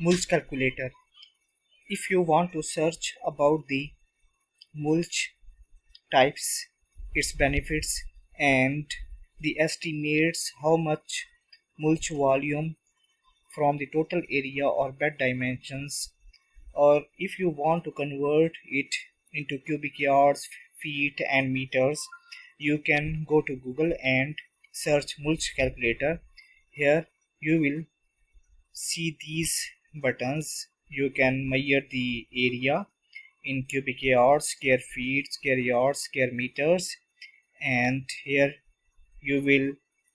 Mulch Calculator. If you want to search about the mulch types, its benefits, and the estimates how much mulch volume from the total area or bed dimensions, or if you want to convert it into cubic yards, feet, and meters, you can go to Google and search Mulch Calculator. Here you will see these buttons. You can measure the area in cubic yards, square feet, square yards, square meters, and here you will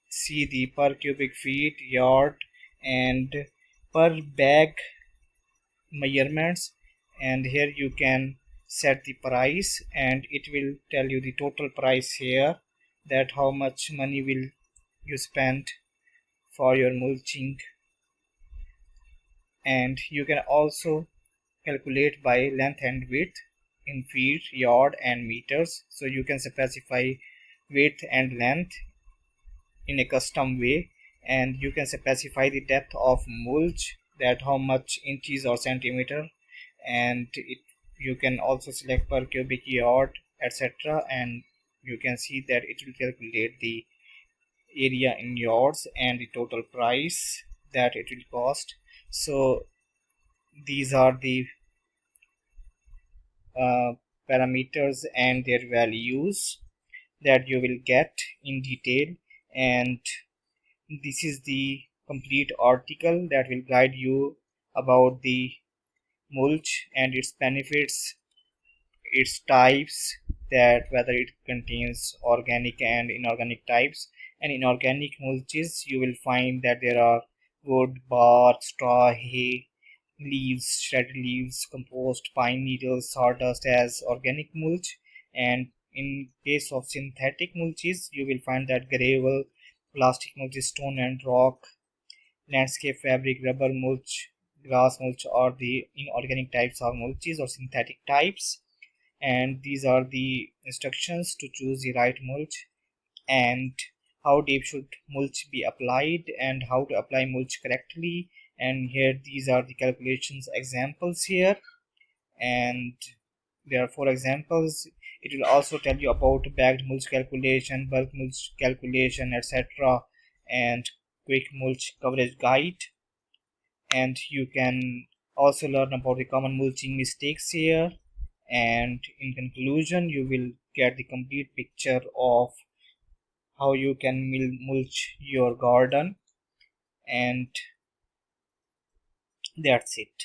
see the per cubic feet, yard, and per bag measurements. And here you can set the price and it will tell you the total price here, that how much money will you spend for your mulching. And you can also calculate by length and width in feet, yard, and meters, so you can specify width and length in a custom way. And you can specify the depth of mulch, that how much inches or centimeter, and you can also select per cubic yard, etc. And you can see that it will calculate the area in yards and the total price that it will cost. So these are the parameters and their values that you will get in detail. And this is the complete article that will guide you about the mulch and its benefits, its types, that whether it contains organic and inorganic types. And in organic mulches you will find that there are wood, bark, straw, hay, leaves, shredded leaves, compost, pine needles, sawdust as organic mulch. And in case of synthetic mulches you will find that gravel, plastic mulch, stone and rock, landscape fabric, rubber mulch, grass mulch are the inorganic types of mulches or synthetic types. And these are the instructions to choose the right mulch, and how deep should mulch be applied, and how to apply mulch correctly. And here these are the calculations examples here, and there are 4 examples. It will also tell you about bagged mulch calculation, bulk mulch calculation, etc., and quick mulch coverage guide. And you can also learn about the common mulching mistakes here. And in conclusion you will get the complete picture of how you can mulch your garden. And that's it.